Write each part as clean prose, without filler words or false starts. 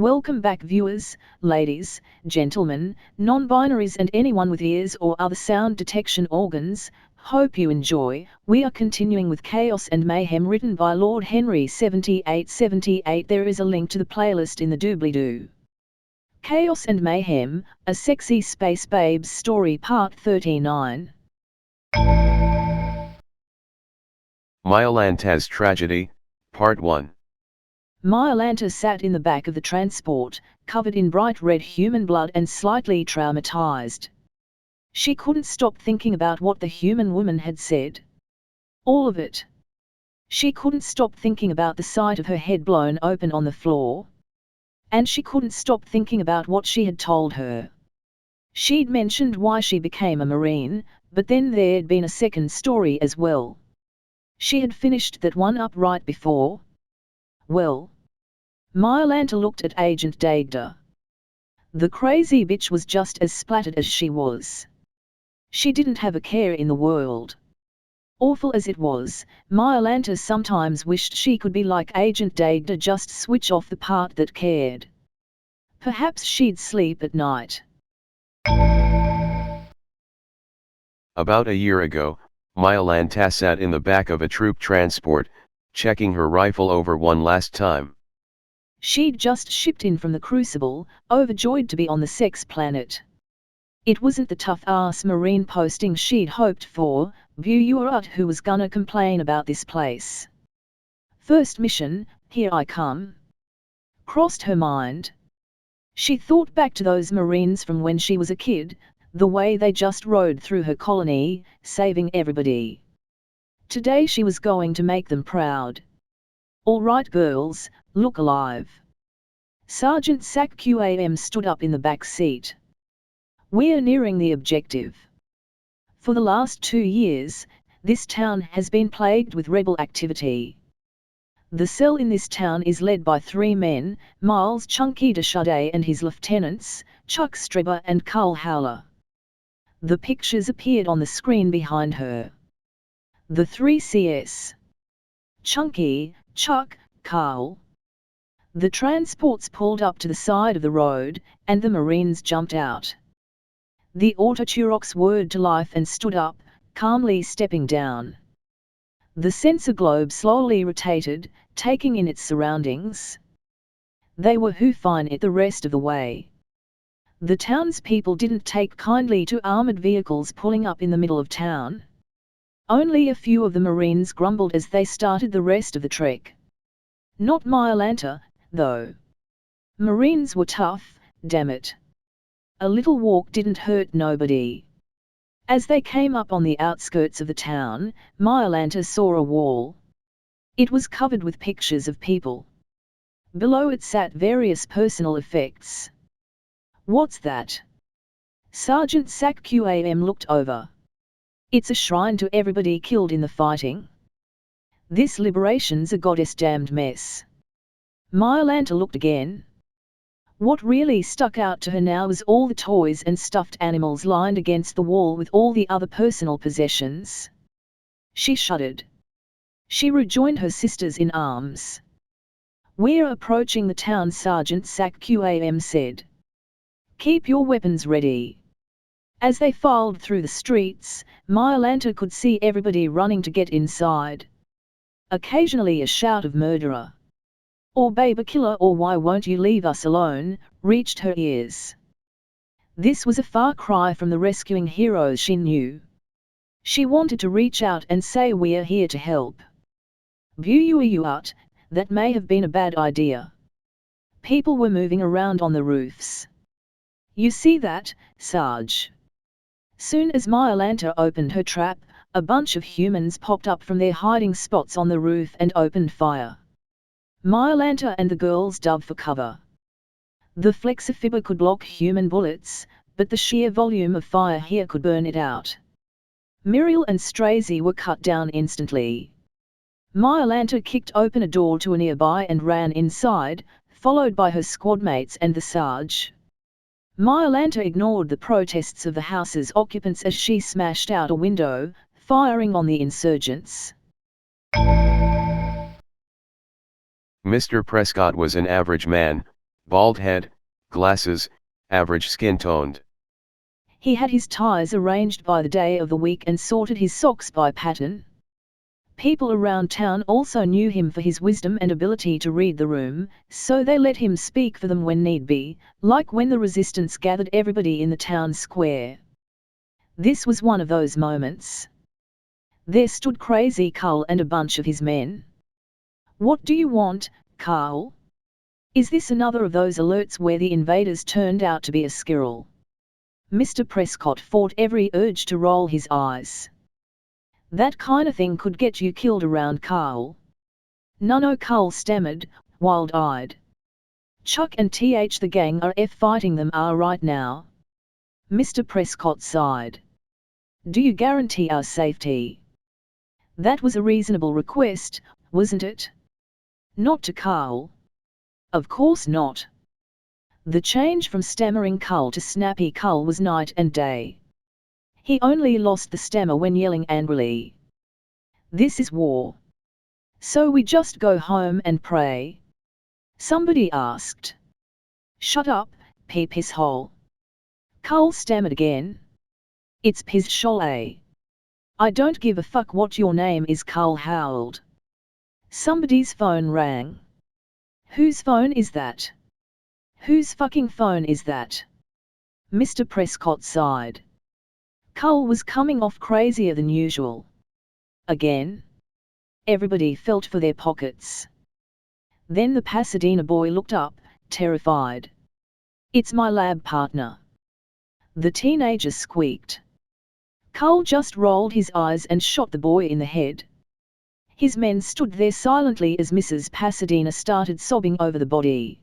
Welcome back viewers, ladies, gentlemen, non-binaries and anyone with ears or other sound detection organs. Hope you enjoy. We are continuing with Chaos and Mayhem written by Lord Henry 7878. There is a link to the playlist in the doobly-doo. Chaos and Mayhem, a sexy space babes story part 39. Myolanta's Tragedy, Part 1. Myolanta sat in the back of the transport, covered in bright red human blood and slightly traumatized. She couldn't stop thinking about what the human woman had said. All of it. She couldn't stop thinking about the sight of her head blown open on the floor. And she couldn't stop thinking about what she had told her. She'd mentioned why she became a Marine, but then there'd been a second story as well. She had finished that one up right before. Well, Myolanta looked at Agent Dagda. The crazy bitch was just as splattered as she was. She didn't have a care in the world. Awful as it was, Myolanta sometimes wished she could be like Agent Dagda, just switch off the part that cared. Perhaps she'd sleep at night. About a year ago, Myolanta sat in the back of a troop transport, checking her rifle over one last time. She'd just shipped in from the Crucible, overjoyed to be on the sex planet. It wasn't the tough-ass Marine posting she'd hoped for, Buurat who was gonna complain about this place. First mission, here I come. Crossed her mind. She thought back to those Marines from when she was a kid, the way they just rode through her colony, saving everybody. Today she was going to make them proud. All right girls, look alive. Sergeant Sack QAM stood up in the back seat. We're nearing the objective. For the last 2 years, this town has been plagued with rebel activity. The cell in this town is led by 3 men, Miles Chunky Deschadet and his lieutenants, Chuck Streber and Carl Howler. The pictures appeared on the screen behind her. The 3 CS. Chunky, Chuck, Carl. The transports pulled up to the side of the road, and the Marines jumped out. The Autoturox whirred to life and stood up, calmly stepping down. The sensor globe slowly rotated, taking in its surroundings. They were fine it the rest of the way. The townspeople didn't take kindly to armored vehicles pulling up in the middle of town. Only a few of the Marines grumbled as they started the rest of the trek. Not Myolanta, though. Marines were tough, damn it. A little walk didn't hurt nobody. As they came up on the outskirts of the town, Myolanta saw a wall. It was covered with pictures of people. Below it sat various personal effects. What's that? Sergeant Sack QAM looked over. It's a shrine to everybody killed in the fighting. This liberation's a goddess-damned mess. Myolanta looked again. What really stuck out to her now was all the toys and stuffed animals lined against the wall with all the other personal possessions. She shuddered. She rejoined her sisters in arms. We're approaching the town, Sergeant Sack QAM said. Keep your weapons ready. As they filed through the streets, Myolanta could see everybody running to get inside. Occasionally a shout of murderer, or baby killer, or why won't you leave us alone, reached her ears. This was a far cry from the rescuing heroes she knew. She wanted to reach out and say we're here to help. Buurat, that may have been a bad idea. People were moving around on the roofs. You see that, Sarge? Soon as Myolanta opened her trap, a bunch of humans popped up from their hiding spots on the roof and opened fire. Myolanta and the girls dove for cover. The Flexifibber could block human bullets, but the sheer volume of fire here could burn it out. Muriel and Strazy were cut down instantly. Myolanta kicked open a door to a nearby and ran inside, followed by her squadmates and the Sarge. Myolanta ignored the protests of the house's occupants as she smashed out a window, firing on the insurgents. Mr. Prescott was an average man, Bald head, glasses, average skin toned. He had his ties arranged by the day of the week and sorted his socks by pattern. People around town also knew him for his wisdom and ability to read the room, so they let him speak for them when need be, like when the resistance gathered everybody in the town square. This was one of those moments. There stood Crazy Carl and a bunch of his men. "What do you want, Carl? Is this another of those alerts where the invaders turned out to be a squirrel?" Mr. Prescott fought every urge to roll his eyes. "That kind of thing could get you killed around, Carl." "No, Carl stammered, wild-eyed. "Chuck and the gang are fighting them right now." Mr. Prescott sighed. "Do you guarantee our safety?" That was a reasonable request, wasn't it? Not to Carl. Of course not. The change from stammering Carl to snappy Carl was night and day. He only lost the stammer when yelling angrily. "This is war. So we just go home and pray?" somebody asked. "Shut up, piss hole." Carl stammered again. "It's piss shole, eh?" "I don't give a fuck what your name is," Carl howled. Somebody's phone rang. "Whose phone is that? Whose fucking phone is that?" Mr. Prescott sighed. Carl was coming off crazier than usual. Again? Everybody felt for their pockets. Then the Pasadena boy looked up, terrified. "It's my lab partner." The teenager squeaked. Carl just rolled his eyes and shot the boy in the head. His men stood there silently as Mrs. Pasadena started sobbing over the body.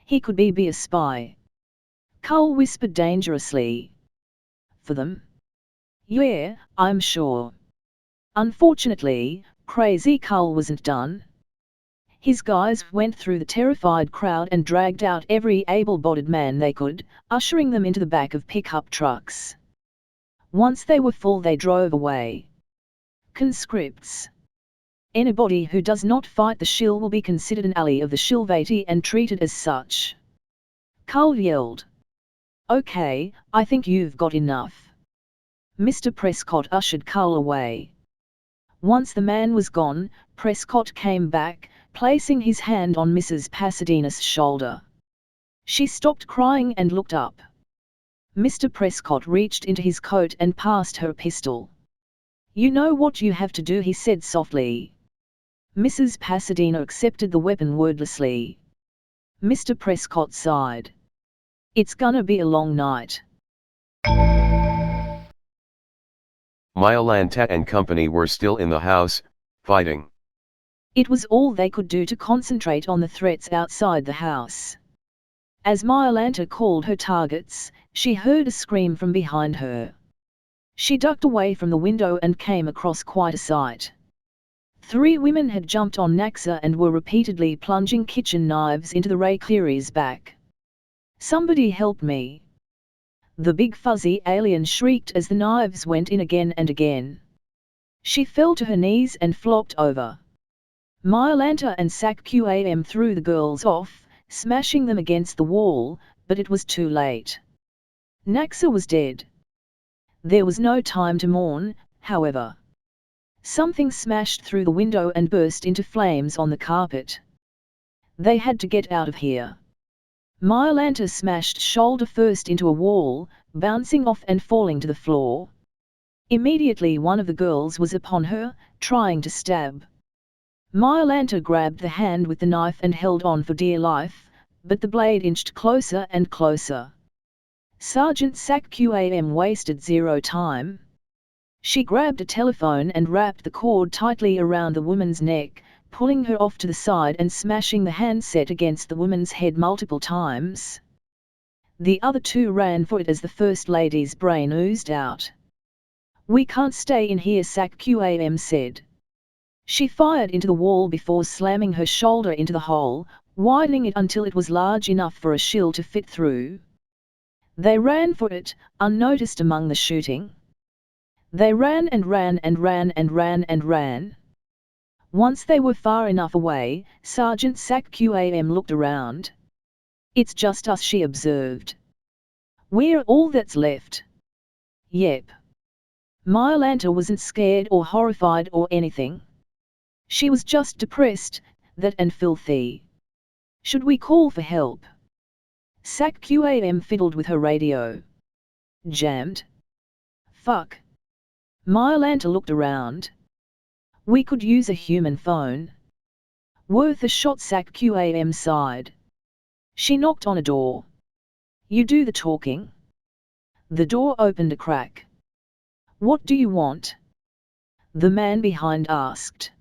"He could be a spy," Carl whispered dangerously. "For them?" "Yeah, I'm sure." Unfortunately, Crazy Carl wasn't done. His guys went through the terrified crowd and dragged out every able-bodied man they could, ushering them into the back of pickup trucks. Once they were full, they drove away. Conscripts. Anybody who does not fight the shill will be considered an ally of the Shilvati and treated as such. Carl yelled. "Okay, I think you've got enough." Mr. Prescott ushered Carl away. Once the man was gone, Prescott came back, placing his hand on Mrs. Pasadena's shoulder. She stopped crying and looked up. Mr. Prescott reached into his coat and passed her a pistol. "You know what you have to do," he said softly. Mrs. Pasadena accepted the weapon wordlessly. Mr. Prescott sighed. "It's gonna be a long night." Myalanta and company were still in the house, fighting. It was all they could do to concentrate on the threats outside the house. As Myalanta called her targets, she heard a scream from behind her. She ducked away from the window and came across quite a sight. 3 women had jumped on Naxa and were repeatedly plunging kitchen knives into the Ray Cleary's back. "Somebody help me!" The big fuzzy alien shrieked as the knives went in again and again. She fell to her knees and flopped over. Myalanta and SAC-QAM threw the girls off, smashing them against the wall, but it was too late. Naxa was dead. There was no time to mourn, however. Something smashed through the window and burst into flames on the carpet. They had to get out of here. Myalanta smashed shoulder first into a wall, bouncing off and falling to the floor. Immediately one of the girls was upon her, trying to stab. Myalanta grabbed the hand with the knife and held on for dear life, but the blade inched closer and closer. Sergeant SAC-QAM wasted zero time. She grabbed a telephone and wrapped the cord tightly around the woman's neck, pulling her off to the side and smashing the handset against the woman's head multiple times. The other 2 ran for it as the First Lady's brain oozed out. "We can't stay in here," SAC-QAM said. She fired into the wall before slamming her shoulder into the hole, widening it until it was large enough for a shield to fit through. They ran for it, unnoticed among the shooting. They ran and ran and ran and ran and ran. Once they were far enough away, Sergeant SAC-QAM looked around. It's just us, she observed. We're all that's left. Yep. Myalanta wasn't scared or horrified or anything. She was just depressed, that and filthy. Should we call for help? SAC-QAM fiddled with her radio. Jammed. Fuck. Myalanta looked around. We could use a human phone. Worth a shot, SAC-QAM sighed. She knocked on a door. You do the talking. The door opened a crack. What do you want? The man behind asked.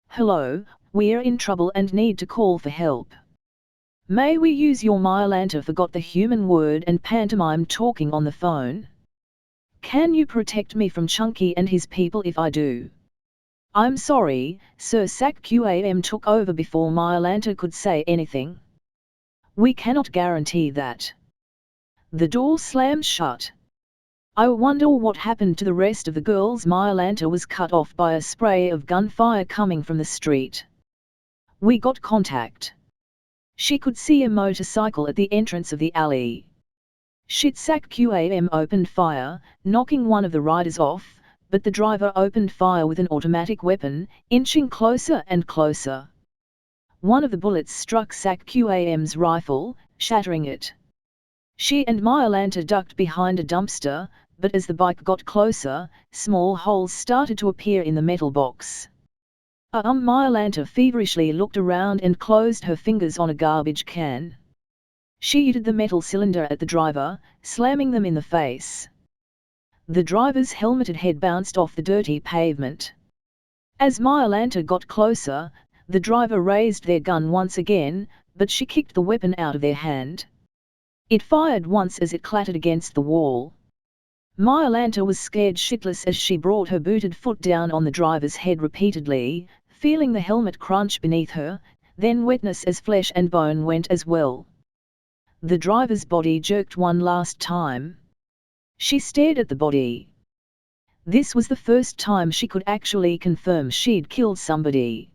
Hello, we're in trouble and need to call for help. May we use your Myalanta? Forgot the human word and pantomime talking on the phone. Can you protect me from Chunky and his people if I do? I'm sorry, Sir. SAC-QAM took over before Myalanta could say anything. We cannot guarantee that. The door slammed shut. I wonder what happened to the rest of the girls. Myalanta was cut off by a spray of gunfire coming from the street. We got contact. She could see a motorcycle at the entrance of the alley. Shit. SAC-QAM opened fire, knocking one of the riders off, but the driver opened fire with an automatic weapon, inching closer and closer. One of the bullets struck SAC-QAM's rifle, shattering it. She and Myalanta ducked behind a dumpster, but as the bike got closer, small holes started to appear in the metal box. Myalanta feverishly looked around and closed her fingers on a garbage can. She yeeted the metal cylinder at the driver, slamming them in the face. The driver's helmeted head bounced off the dirty pavement. As Myalanta got closer, the driver raised their gun once again, but she kicked the weapon out of their hand. It fired once as it clattered against the wall. Myalanta was scared shitless as she brought her booted foot down on the driver's head repeatedly, feeling the helmet crunch beneath her, then wetness as flesh and bone went as well. The driver's body jerked one last time. She stared at the body. This was the first time she could actually confirm she'd killed somebody.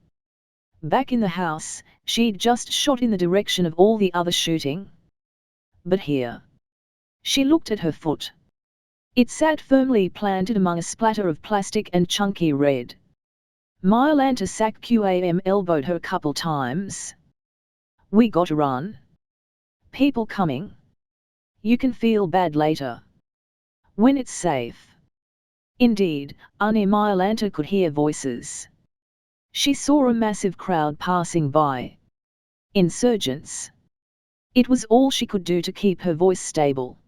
Back in the house, she'd just shot in the direction of all the other shooting. But here. She looked at her foot. It sat firmly planted among a splatter of plastic and chunky red. Myalanta SAC-QAM elbowed her a couple times. We gotta run. People coming. You can feel bad later. When it's safe. Indeed, near Myalanta could hear voices. She saw a massive crowd passing by. Insurgents. It was all she could do to keep her voice stable.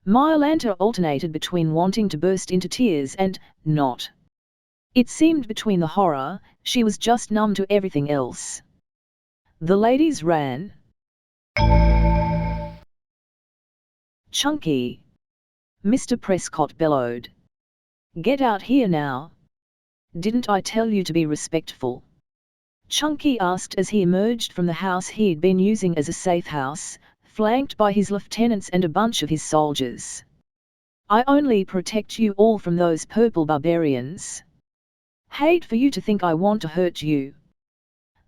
Myalanta alternated between wanting to burst into tears and not. It seemed between the horror, she was just numb to everything else. The ladies ran. Chunky! Mr. Prescott bellowed. Get out here now! Didn't I tell you to be respectful? Chunky asked as he emerged from the house he'd been using as a safe house, flanked by his lieutenants and a bunch of his soldiers. I only protect you all from those purple barbarians. Hate for you to think I want to hurt you.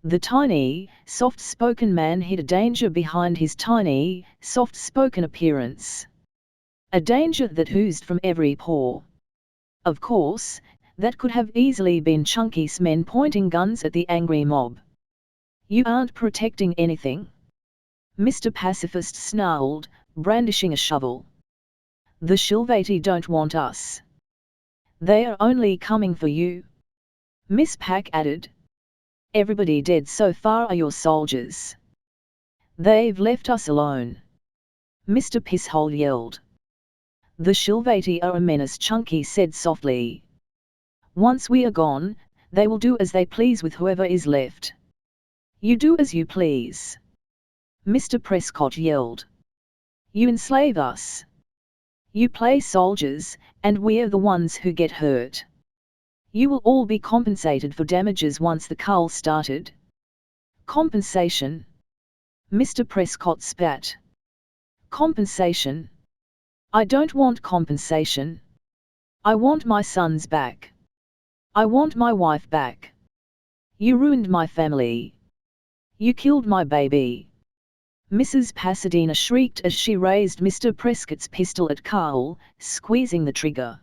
The tiny, soft-spoken man hid a danger behind his tiny, soft-spoken appearance. A danger that oozed from every pore. Of course, that could have easily been Chunky's men pointing guns at the angry mob. You aren't protecting anything. Mr. Pacifist snarled, brandishing a shovel. The Shilvati don't want us. They are only coming for you. Miss Pack added. Everybody dead so far are your soldiers. They've left us alone. Mr. Pisshole yelled. The Shilvati are a menace, Chunky said softly. Once we are gone, they will do as they please with whoever is left. You do as you please. Mr. Prescott yelled. You enslave us. You play soldiers, and we're the ones who get hurt. You will all be compensated for damages once the cull started. Compensation? Mr. Prescott spat. Compensation? I don't want compensation. I want my sons back. I want my wife back. You ruined my family. You killed my baby. Mrs. Pasadena shrieked as she raised Mr. Prescott's pistol at Carl, squeezing the trigger.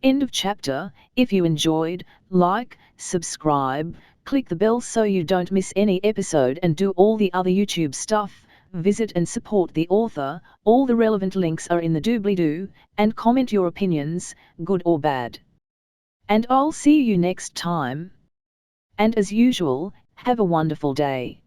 End of chapter. If you enjoyed, like, subscribe, click the bell so you don't miss any episode and do all the other YouTube stuff. Visit and support the author, all the relevant links are in the doobly-doo, and comment your opinions, good or bad. And I'll see you next time. And as usual, have a wonderful day.